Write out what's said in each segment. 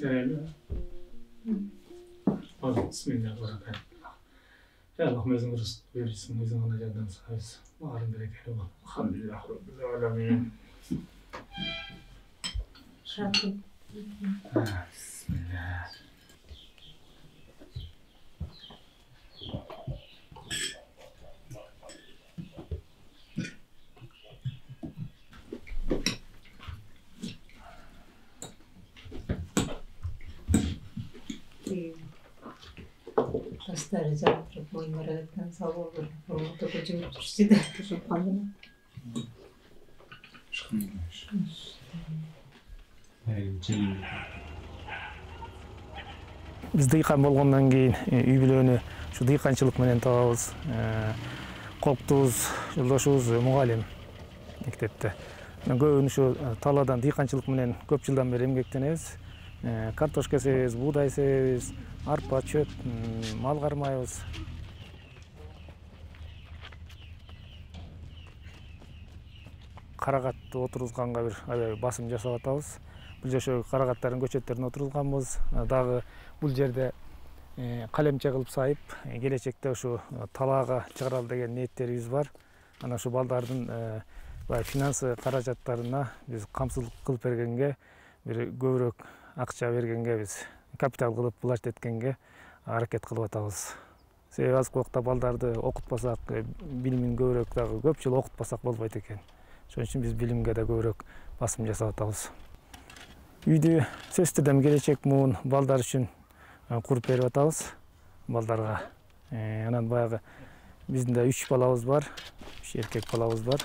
Öyle. Bismillahirrahmanirrahim. Ya Allah özün rızık verirsin, özün ona yerden sayısın. Varın berekeli ol. Elhamdülillah Rabbil alemin. Şarkı. Bismillah. Hasta rica ederim. Boyunlardan sağ olun. Onu da kocuğum tutuştu da. Tutuşup kaldı. Şıkmıymış. Biz dıyqan bolgondan keyin үй бүлөнү şu dıyqançılık менен табабыз. Коктубуз, жолдошубуз мугалим мектепте. Көбүн şu таладан dıyqançılık менен көп жылдан бери эмгектенебиз. Картошка себебиз, буудай себебиз, арпа, чөп, мал кармайбыз. Карагатты отургузганга бир аябай басым жасап атабыз. Бул жашоо карагаттардын көчөттөрүнө отургузганбыз. Дагы бул жерде калемче кылып сайып, келечекте ушу талаага чыгаралы деген ниеттерибиз бар. Ана ушу балдардын финансы каражаттарына биз камсыздык кылып бергенге, бир көбүрөөк акча бергенге, биз капитал кылып булашт эткенге аракет кылып атабыз. Себеби азыркы убакта балдарды окутпасак, билимин көбүрөөк дагы көп жыл окутпасак болбойт экен. Ошон үчүн биз билимге да көбүрөөк басым жасап атабыз. Үйдү сөзсүз түрдө келечек муун балдар үчүн куруп берип атабыз. Балдарга анан баягы биздин да 3 балабыз бар, 3 эркек балабыз бар.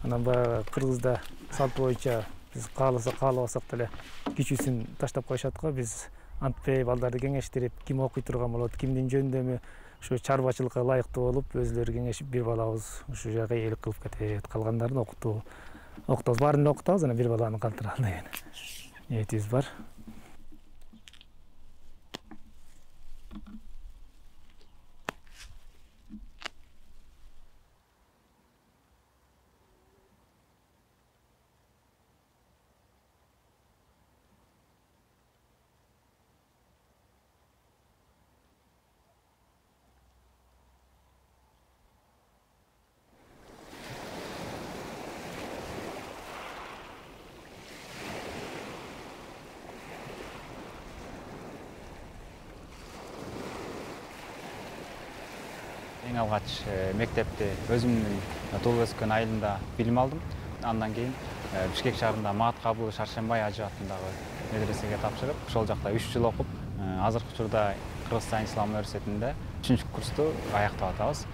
Анан баягы Кыргызда салт боюнча биз каалабасак деле кичүүсүн таштап коюшат го. Биз антпей балдарды кеңештирип, ким окуй турган болот, кимдин жөндөмү ушу чарбачылыкка ылайыктуу болуп, өзлөрү кеңешип бир балабыз ушу жака ээлик кылып кетет. Калгандарын окутабыз, баарын окутабыз, анан бир баланы калтыралы деген ниетибиз бар. Эң алгач мектепте өзүмдүн туулуп өскөн айылымда билим алдым. Андан кийин Бишкек шаарында Маат Кабыл Шаршембай ажы атындагы медресеге тапшырып, ошол жакта 3 жыл окуп, азыркы учурда Кыргызстан Ислам университетинде 3-курсту аяктап атабыз.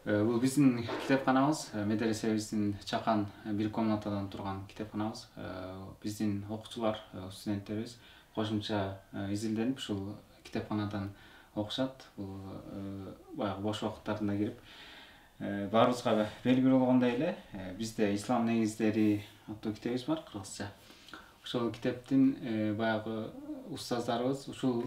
Бул биздин китепканабыз, медресебиздин чакан бир комнатадан турган китепканабыз. Биздин окуучулар, студенттерибиз кошумча изилденип ушул китепканадан окушат. Бул баягы бош убакыттарына кирип, баарыбызга белгилүү болгондой эле бизде ислам негиздери аттуу китебибиз бар, кыргызча. Ошол китептин баягы устаздарыбыз ушул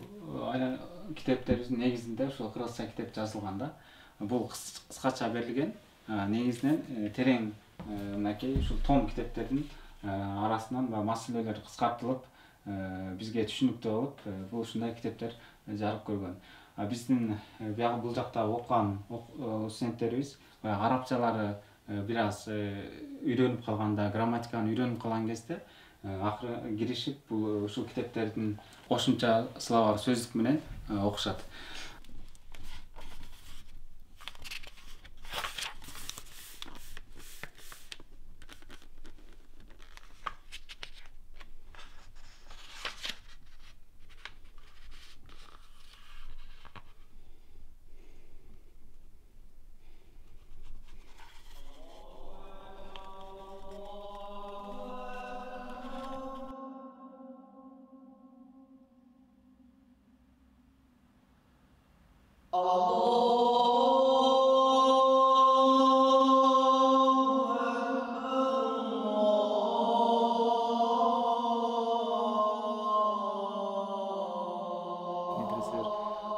китептерибиздин негизинде ушул кыргызча китеп жазылган да. Бул кыскача берилген, негизинен терең мынакей ушул том китептердин арасынан маселелер кыскартылып бизге түшүнүктүү болуп бул ушундай китептер жарык көргөн. Биздин бул жакта окуган студенттерибиз баягы арабчалары бир аз үйрөнүп калганда, грамматиканы үйрөнүп калган кезде акыры киришип бул ушул китептердин кошумча словарь сөздүк менен окушат.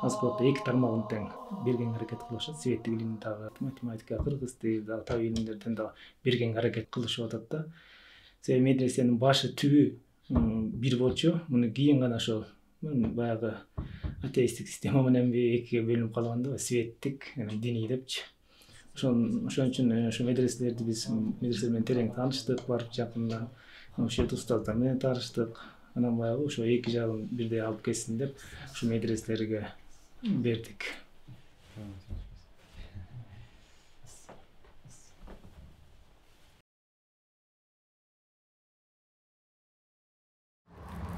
Аспортта эки тармагын тең бергенге аракет кылышат. Светтик илим дагы, математика, кыргыз тили дагы, табий илимдерден дагы бергенге аракет кылышып атат да. Себеби медресенин башы түбү бир болчу. Муну кийин гана ошол баягы атеисттик система менен экиге бөлүнүп калган да, светтик, диний депчи. Ошон үчүн ошо медреселерди биз медреселер менен терең тааныштык, барып жакында ошол устаздар менен тааныштык. Анан баягы ошо эки жагын бирдей алып кетсин деп ошо медреселерге бердик.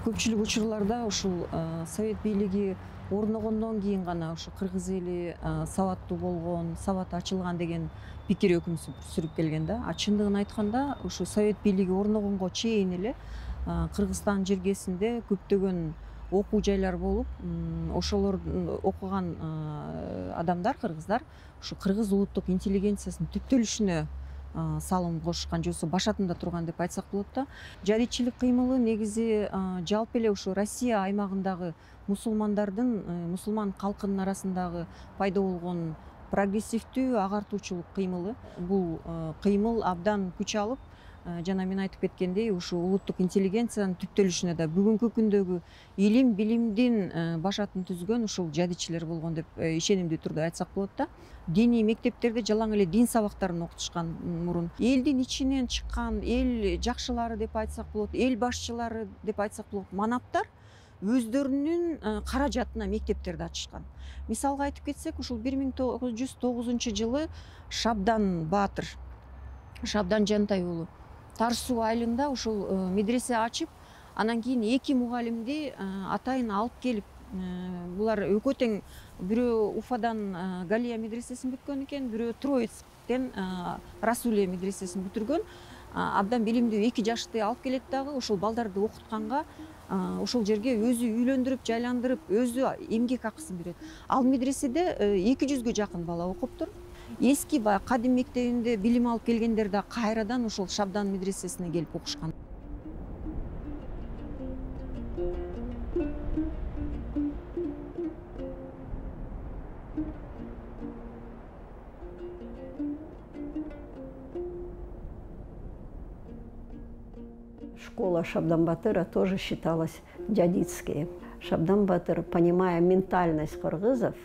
Көпчүлүк учурларда ушул совет бийлиги орногондон кийин гана ушу кыргыз эли сабаттуу болгон, сабаты ачылган деген пикир өкүм сүрүп келген да. Чындыгын айтканда ушу совет бийлиги орногонго чейин эле Кыргызстан жергесинде көптөгөн окуу жайлар болуп, ошолор окуган адамдар, кыргыздар ушу кыргыз улуттук интеллигенциясынын түптөлүшүнө салым кошкан, же болбосо башатында турган деп айтсак болот да. Жадичилик кыймылы негизи жалпы эле ушу Россия аймагындагы мусулмандардын, мусулман калкынын арасындагы пайда болгон прогрессивдүү агартуучулук кыймылы. Бул кыймыл абдан күч алып, жана мен айтып кеткендей, ушу улуттук интеллигенциянын түптөлүшүнө да бүгүнкү күндөгү илим билимдин башатын түзгөн ушул жадичилер болгон деп ишенимдүү түрдө айтсак болот да. Диний мектептерде жалаң эле дин сабактарын окутушкан мурун. Элдин ичинен чыккан эл жакшылары деп айтсак болот, эл башчылары деп айтсак болот, манаптар өздөрүнүн каражатына мектептерди ачышкан. Мисалга айтып кетсек, ушул 1909 жылы Шабдан Баатыр, Шабдан Жантай уулу Тар суу айылында ушул медресе ачып, анан кийин эки мугалимди атайын алып келип, булар экөө тең, бирөө Уфадан Галия медресесин бүткөн экен, бирөө Троицктен Расулия медресесин бүтүргөн. Абдан билимдүү эки жашты алып келет дагы, ушул балдарды окутканга ушул жерге өзү үйлөндүрүп, жайландырып, өзү эмгек акысын берет. Ал медреседе 200-гө жакын бала окуптур. Эски кадим мектебинде билим алып келгендер да кайрадан ушул Шабдан медресесине келип окушкан. Школа Шабдан Батыра тоже считалась дядицкой. Шабдан Батыр, понимая ментальность кыргызов,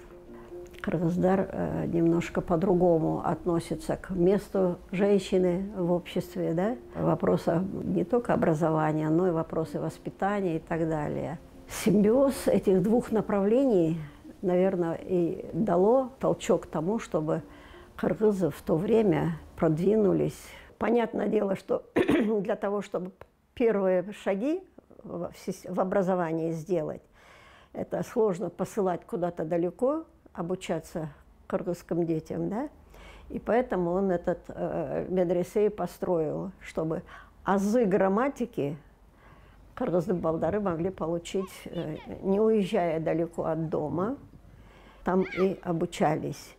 кыргыздар немножко по-другому относятся к месту женщины в обществе, да? Вопросы не только образования, но и вопросы воспитания и так далее. Симбиоз этих двух направлений, наверное, и дало толчок к тому, чтобы кыргызы в то время продвинулись. Понятное дело, что для того, чтобы первые шаги в образовании сделать, это сложно посылать куда-то далеко, обучаться кыргызским детям, да? И поэтому он этот медресе построил, чтобы азы грамматики кыргызды балдары могли получить, не уезжая далеко от дома, там и обучались.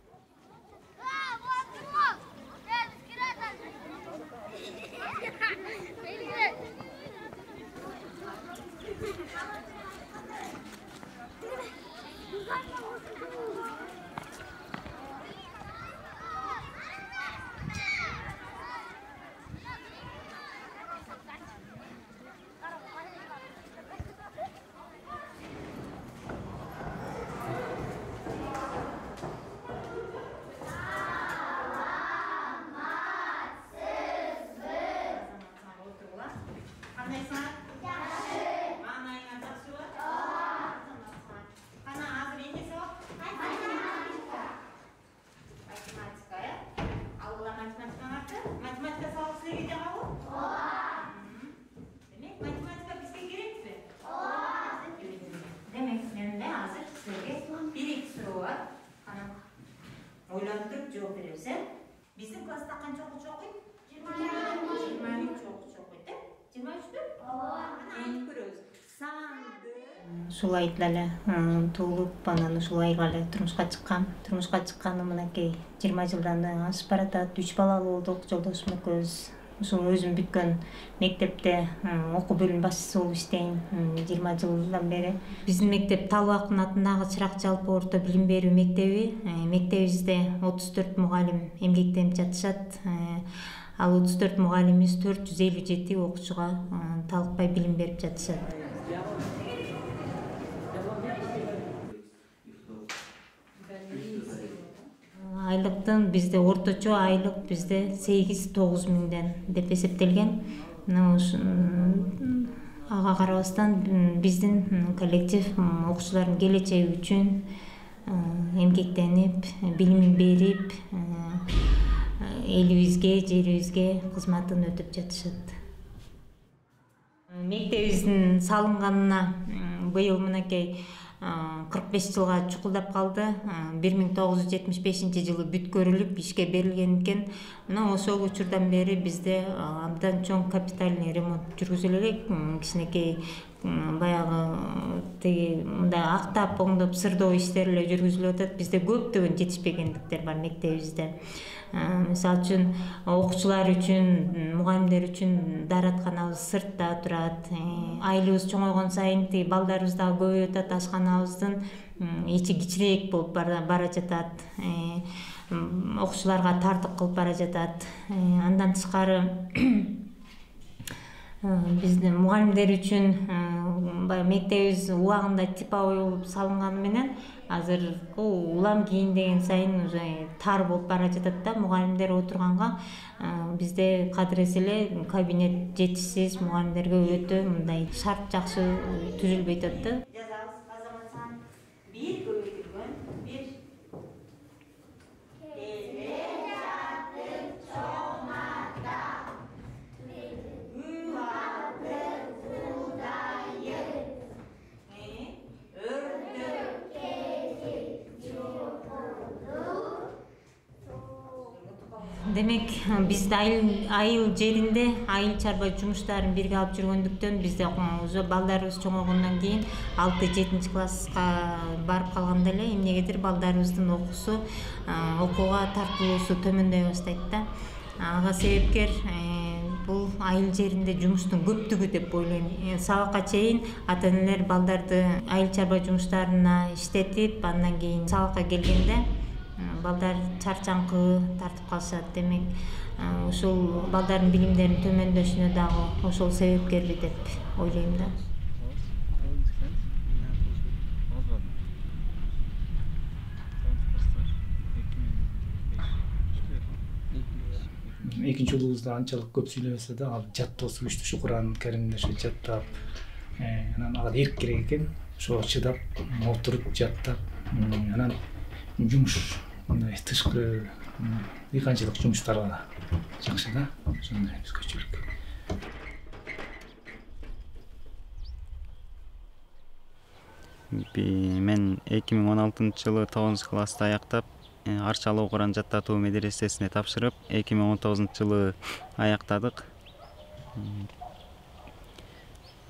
Анан ойлонуп жооп беребиз, Биздин класста канча окуучу окуйт? 23 окуучу окуйт, 23дү? Ооба. Эми көрөбүз. Санды. Ушулай эле туулуп, анан ушулай эле турмушка чыккам. Турмушка чыкканым мынакей 20 жылдан ашып баратат. 3 балалуу болдук жолдошум экөөбүз. Ушул өзүм бүткөн мектепте окуу бөлүм башчысы болуп иштейм 20 жылдан бери. Биздин мектеп Талбактын атындагы Чырак жалпы орто билим берүү мектеби. Мектебибизде 34 мугалим эмгектенип жатышат. Ал 34 мугалимибиз 457 окуучуга талыкпай билим берип жатышат. Айлыктын бизде орточо айлык бизде 8-9 миңден деп эсептелген. Ага карабастан биздин коллектив окуучулардын келечеги үчүн эмгектенип, билим берип, элибизге, жерибизге кызматын өтүп жатышат. Мектебибиздин салынганына быйыл мынакей 45 жылга чукулдап калды. 1975 жылы бүткөрүлүп ишке берилген экен. Мына ошол учурдан бери бизде абдан чоң капитальный ремонт жүргүзүлө элек. Кичинекей баягы тиги мындай актап, оңдоп, сырдоо иштери эле жүргүзүлүп атат. Бизде көптөгөн жетишпегендиктер бар мектебибизде. Мисалы үчүн окуучулар үчүн, мугалимдер үчүн дааратканабыз сыртта турат. Айлыбыз чоңойгон сайын тиги балдарыбыз дагы көбөйүп атат, ашканабыздын ичи кичирээк болуп бара жатат. Окуучуларга тартык кылып бара жатат. Андан тышкары биздин мугалимдер үчүн баягы мектебибиз убагында типовой болуп салынганы менен азыр улам кийин деген сайын уже тар болуп бара жатат да мугалимдер отурганга. Бизде кадыресе эле кабинет жетишсиз, мугалимдерге өтө мындай шарт жакшы түзүлбөй атат да. Жазабыз азамат сан 1 көбөйтүлгөн 1 Демек бизде айыл жеринде айыл чарба жумуштарын бирге алып жүргөндүктөн бизде уже балдарыбыз чоңойгондон кийин 6-7 класска барып калганда эле эмнегедир балдарыбыздын окууга тартылуусу төмөндөй баштайт да. Ага себепкер бул айыл жеринде жумуштун көптүгү деп ойлойм. Сабакка чейин ата-энелер балдарды айыл чарба жумуштарына иштетип, андан кийин сабакка келгенде балдар чарчаңкы тартып калышат. Демек, ушул балдардын билимдеринин төмөндөшүнө дагы ошол себепкерби деп ойлойм да. Экинчи уулубузда анчалык көп сүйлөбөсө да, ал жаттоосу күчтүү, ушу Куран Каримди ошо жаттап, анан ага эрк керек экен. Ошого чыдап, отуруп жаттап, анан жумуш мындай тышкы дыйканчылык жумуштарга жакшы да. Ошондой өзгөчөлүк. Мен 2016-жылы 9-классты аяктап, Арчалуу Куран жаттатуу медресесине тапшырып, 2019-жылы аяктадык.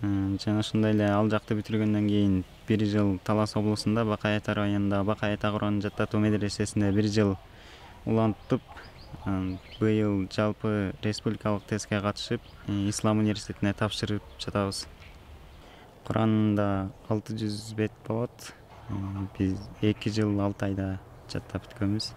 Жана ошондой эле ал жакты бүтүргөндөн кийин 1 жыл Талас облусунда Бакай Ата районунда Бакай Ата Куран жаттатуу медресесинде 1 жыл улантып, быйыл жалпы республикалык тестке катышып, Ислам университетине тапшырып жатабыз. Куранда 600 бет болот. Биз 2 жыл 6 айда жаттап бүткөнбүз.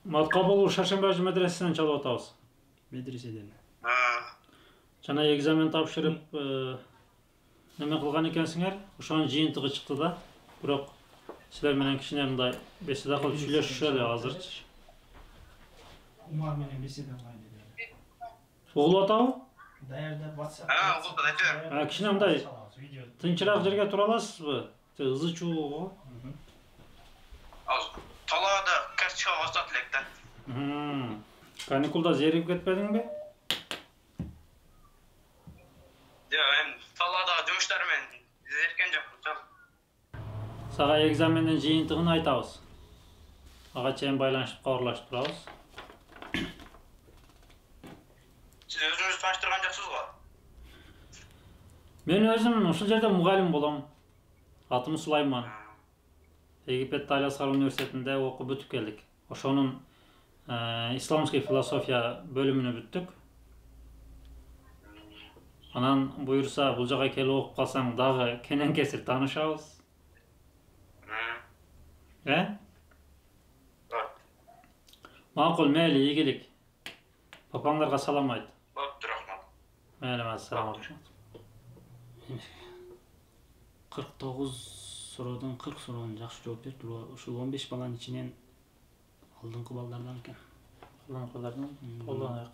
Маткабыл Шаршембай ажы медресесинен чалып атабыз. Медреседен. Жана экзамен тапшырып, неме кылган экенсиңер, ошонун жыйынтыгы чыкты да. Бирок силер менен кичине мындай беседа кылып сүйлөшүшө эле азырчы. Умар менен беседа кылайын деди. Угулуп атабы? Даярдап WhatsApp. угулуп атат. Кичине мындай тынчыраак жерге тура аласызбы? Ызы чуу. Азыр талаада карточка басат элек да. Каникулда зеригип кетпедиңби? Эми талаадагы жумуштар менен зериккен жокмун. Сага экзамендин жыйынтыгын айтабыз. Ага чейин байланышып кабарлашып турабыз. Сиз өзүңүз тааныштырган жоксуз го? Мен өзүм ушул жерде мугалим болом. Атым Сулайман. Египет Талиаскар университетинде окуп бүтүп келдик. Ошонун исламский философия бөлүмүнө бүттүк. Анан буюрса бул жака келип окуп калсаң дагы кенен кесир таанышабыз. Макул, мейли, ийгилик. Папаңдарга салам айт. Болуптур, рахмат. Мейли, ассаламу алейкум. 49 суроодон 40 суроонун жакшы жооп берди. Ушул 15 баланын ичинен алдыңкы балдардан экен. Алдыңкылардан колдон аяк.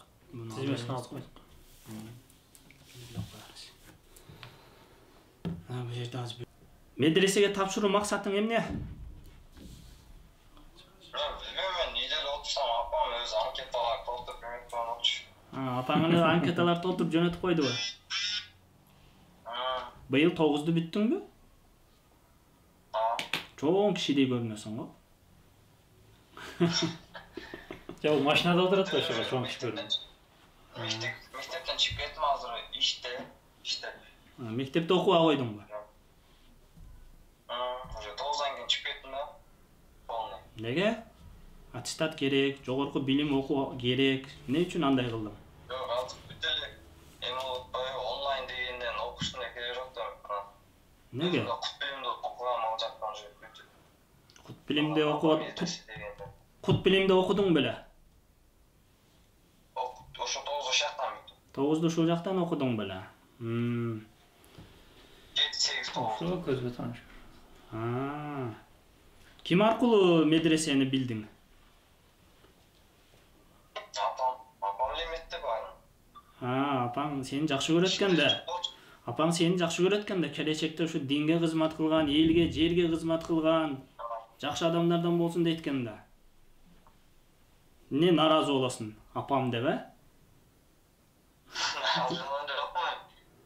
Тизмесин алып койдук. Бул жерде азыр медресеге тапшыруу максатың эмне? Мен неделе отурсам апам өзү анкеталар толтуруп жөнөтүп коймокчу. Апаң эле анкеталар толтуруп жөнөтүп койдубу? Быйыл 9-ду бүттүңбү? Чоң кишидей көрүнөсүң го. Жа бул машинада отурат да ошого чоң киши көрүнөт. Мектептен чыгып кеттим, азыр иште. Мектепте окуба койдуңбу? Уже 9-дан кийин чыгып кеттим да. Полный. Неге? Аттестат керек, жогорку билим окуу керек. Эмне үчүн андай кылдың? Жок, азыр бүт эле эми онлайн дегенден окуштун кереги жок да. Неге? Кут билимди окугам ал жактан же бүтүп. Кут билимде окуп, кут билимде окудуң беле? Ошо 9 жактан бүттүм. 9-ду ушул жактан окудуң беле? 7-8 Ошо көзгө тааныш. Ким аркылуу медресени билдиң? Апам эле мектепте бар. Апаң сени жакшы көрөт экен да. Апаң сени жакшы көрөт экен да, келечекте ушу динге кызмат кылган, элге, жерге кызмат кылган жакшы адамдардан болсун дейт экен да. Эмне наразы болосуң, апам деп,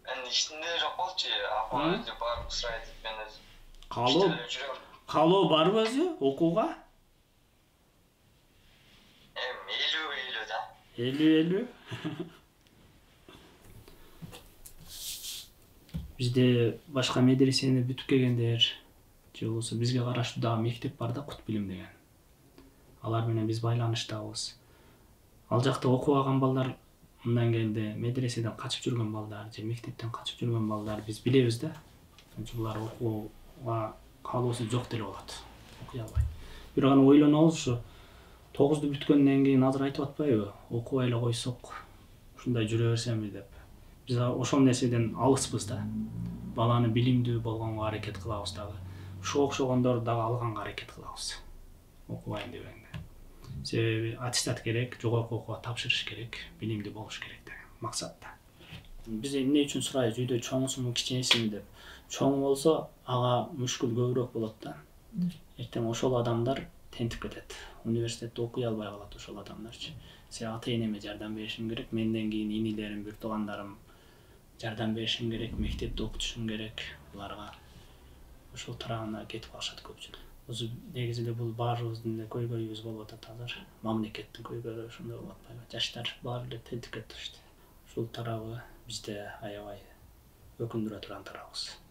Мен иштинде жок болчу, апам өзү барып сурайт мен өзү. Калоо барбы өзү окууга? 50 да. 50. Бизде башка медресени бүтүп келгендер же болбосо бизге караштуу дагы мектеп бар да, Кут билим деген. Алар менен биз байланыштабыз. Ал жакта окуп алган балдар мындан келди, медреседен качып жүргөн балдар же мектептен качып жүргөн балдар биз билебиз да. Булар окууга каалоосу жок деле болот. Окуй албайт. Бирок аны ойлонобуз, ушу 9-ду бүткөндөн кийин азыр айтып атпайбы? Окубай эле койсок, ушундай жүрө берсемби деп. Биз ошол нерседен алыспыз да. Баланы билимдүү болгонго аракет кылабыз дагы. Ушуга окшогондорду дагы алганга аракет кылабыз. Окубайын дебеңде. Себеби аттестат керек, жогорку окууга тапшырыш керек, билимдүү болуш керек деген максатта. Биз эмне үчүн сурайбыз, үйдө чоңсуңбу, кичинесиңби деп. Чоң болсо ага мүшкүл көбүрөөк болот да. Эртең ошол адамдар тентип кетет. Университетте окуй албай калат ошол адамдарчы. Се ата-энеме жардам беришим керек, менден кийин инилерим, бир туугандарым жардам беришим керек, мектепте окутушум керек. Буларга ошол тарабына кетип калышат көпчүлүк. Өзү негизи эле бул баарыбыздын эле көйгөйүбүз болуп атат азыр. Мамлекеттин көйгөйлөрү ошондой болуп атпайбы? Жаштар баары эле тентип кетишти. Ушул тарабы бизде аябай өкүндүрө турган тарабыбыз.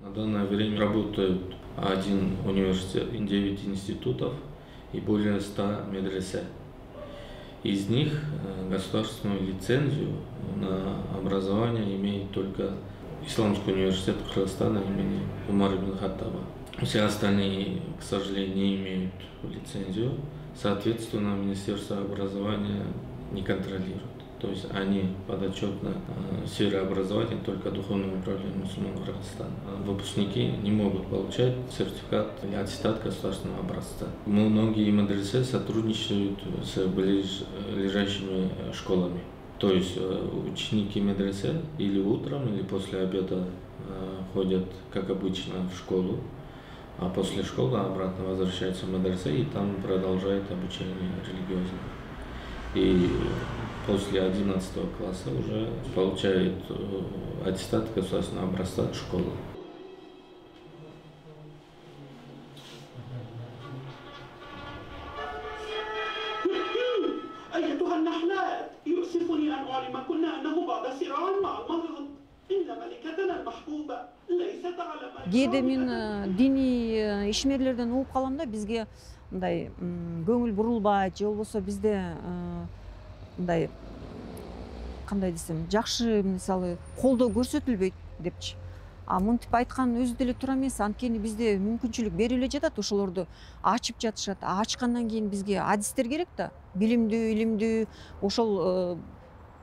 На данное время работают 1 университет, 9 институтов и более 100 медресе. Из них государственную лицензию на образование имеет только Исламский университет Кыргызстана имени Умар ибн Хаттаба. Все остальные, к сожалению, не имеют лицензию. Соответственно, Министерство образования не контролирует. То есть они подотчетны сфере образования только Духовному управлению мусульман Кыргызстана. Выпускники не могут получать сертификат или аттестат государственного образца. Многие медресе сотрудничают с ближайшими школами. То есть ученики медресе или утром, или после обеда ходят, как обычно, в школу, а после школы обратно возвращаются в медресе и там продолжают обучение религиозное. И после 11 класса уже получает аттестат государственного образца от школы. أيتها النحلات يؤسفني أن أعلمكن أنه بعد صراع مع المرض إن ملكتنا المحبوبة ليست على ما Кээде мен диний ишмерлерден угуп калам да, бизге мындай көңүл бурулбайт, же болбосо бизде мындай кандай десем, жакшы мисалы колдоо көрсөтүлбөйт депчи. А мынтип айткан өзү деле туура эмес, анткени бизде мүмкүнчүлүк бериле жатат, ошолорду ачып жатышат. Ачкандан кийин бизге адистер керек да, билимдүү, илимдүү, ошол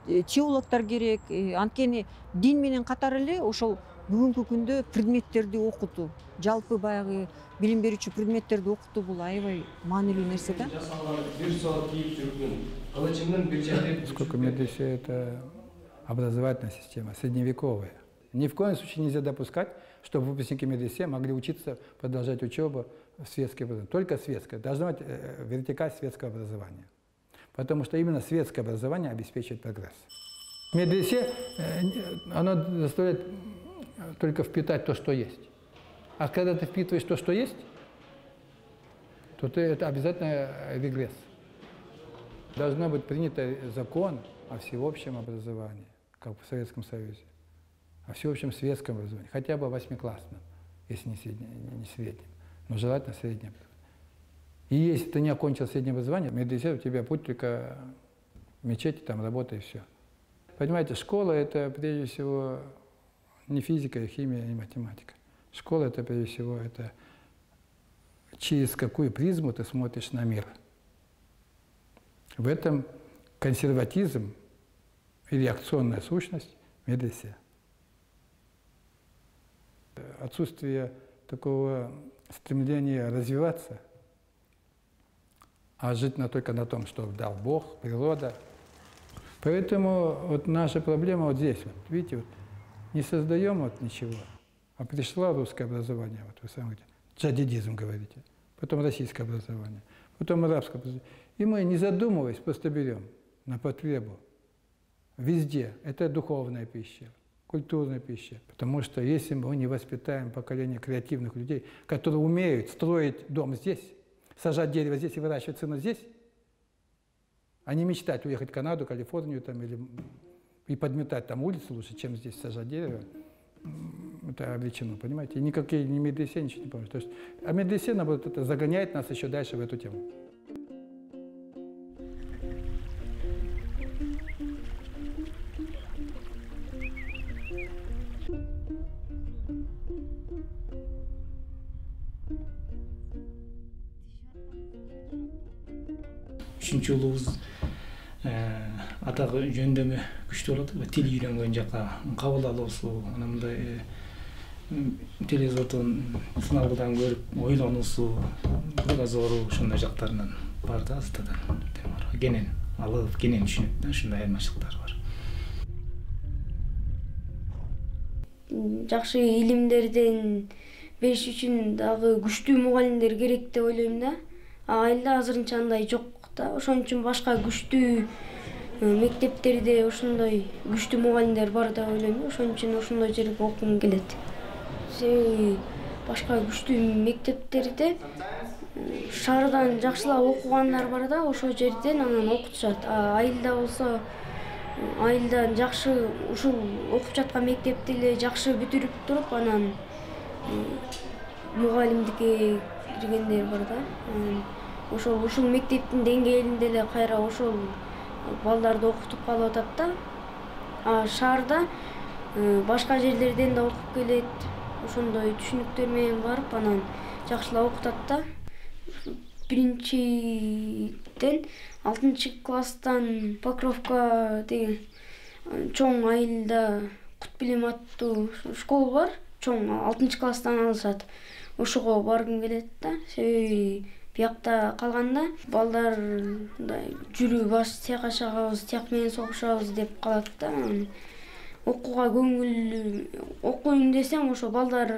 теологдор керек. Анткени дин менен катар эле ошол бүгүнкү күндө предметтерди окутуу, жалпы баягы билим берүүчү предметтерди окутуу бул аябай маанилүү нерсе да. Поскольку медресе — это образовательная система, средневековая, ни в коем случае нельзя допускать, чтобы выпускники медресе могли учиться, продолжать учебу в светское образование. Только светское. Должна быть вертикаль светского образования. Потому что именно светское образование обеспечивает прогресс. В медресе оно заставляет только впитать то, что есть. А когда ты впитываешь то, что есть, то это обязательно регресс. Должно быть принят закон о всеобщем образовании, как в Советском Союзе, о всеобщем светском образовании, хотя бы 8-классном, если не среднем, но желательно среднем. И если ты не окончил среднее образование, в медресе у тебя путь только в мечети, там работа и все. Понимаете, школа — это прежде всего не физика, и химия, не математика. Школа — это прежде всего это через какую призму ты смотришь на мир. В этом консерватизм и реакционная сущность медресе. Отсутствие такого стремления развиваться, а жить только на том, что дал Бог, природа. Поэтому вот наша проблема вот здесь. Вот, видите, вот, не создаем вот ничего, а пришло русское образование, вот вы сами говорите, джадидизм говорите, потом российское образование, потом арабское образование. И мы, не задумываясь, просто берем на потребу. Везде. Это духовная пища, культурная пища. Потому что если мы не воспитаем поколение креативных людей, которые умеют строить дом здесь, сажать дерево здесь и выращивать сына здесь, а не мечтать уехать в Канаду, Калифорнию там, и подметать там улицы лучше, чем здесь сажать дерево, это обречено, понимаете? И никакие ни медресе ничего не поможет. То есть, а медресе, наоборот, это загоняет нас еще дальше в эту тему. 3 уулубуз атагы жөндөмү күчтүү болот. Тил үйрөнгөн жака кабыл алуусу, анан мындай телевизордон сыналгыдан көрүп ойлонуусу, кругозору ошондой жактарынан бар да азыртадан. Кенен алып, кенен түшүнөт да, ушундай айырмачылыктар бар. Жакшы илимдерден бериш үчүн дагы күчтүү мугалимдер керек деп ойлойм да. Айылда азырынча андай жок да. Ошон үчүн башка күчтүү мектептерде ошондой күчтүү мугалимдер бар деп ойлойм. Ошон үчүн ошондой жерге окугум келет. Башка күчтүү мектептерде шаардан жакшылап окугандар бар да, ошол жерден анан окутушат. Айылда болсо айылдан жакшы ушул окуп жаткан мектепти эле жакшы бүтүрүп туруп, анан мугалимдикке киргендер бар да. Ушул мектептин деңгээлинде эле кайра ошол балдарды окутуп калып атат да. Шаарда башка жерлерден да окуп келет. Ошондой түшүнүктөр менен барып, анан жакшылап окутат да. 1-ден 6-класстан Покровка деген чоң айылда кут билим аттуу школа бар. Чоң 6-класстан алышат. Ошого баргым келет да. Себеби биякта калганда балдар жүрүү баш тияк ашагабыз, тияк менен согушабыз деп калат да. Окууга көңүл окуйм десем, ошо балдар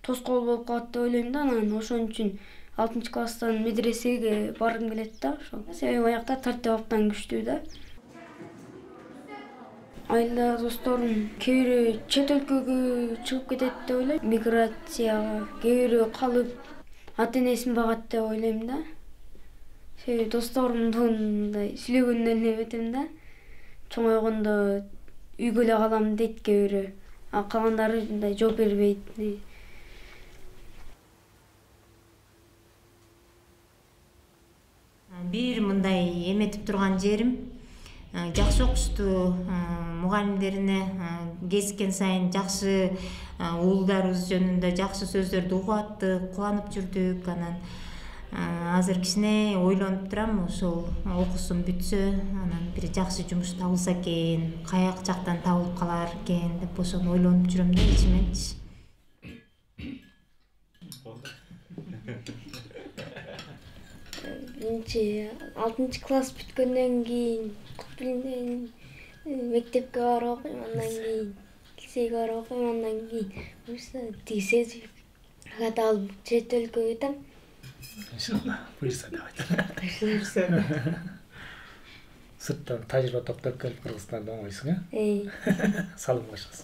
тоскоол болуп калат деп ойлойм да. Анан ошон үчүн 6-класстан медресеге баргым келет да. Себеби аякта тартип абдан күчтүү да. Айылда досторум кээ бирөө чет өлкөгө чыгып кетет деп ойлойм. Миграцияга кээ бирөө калып ата-энесин багат деп ойлойм да. Себеби досторумдун мындай сүйлөгөнүнөн эле эметем да. Чоңойгондо үйгө эле калам дейт кээ бирөө. Калгандары мындай жооп бербейт. Бир мындай эметип турган жерим, жакшы окуштуу мугалимдерине кезиккен сайын жакшы уулдарыбыз жөнүндө жакшы сөздөрдү угуп аттык, кубанып жүрдүк. Анан азыр кичине ойлонуп турам, ошол окуусум бүтсө, анан бир жакшы жумуш табылса экен, каяк жактан табылып калар экен деп ошону ойлонуп жүрөм да ичименчи. Биринчи 6-класс бүткөндөн кийин кут билимден мектепке барып окуйм, андан кийин лицейге барып окуйм, андан кийин буюрса тиги сертификат алып чет өлкөгө кетем. Иншалла, буюрса деп айтам. Сырттан тажрыйба топтоп келип Кыргызстанда оңойсуң, Салым башкасы.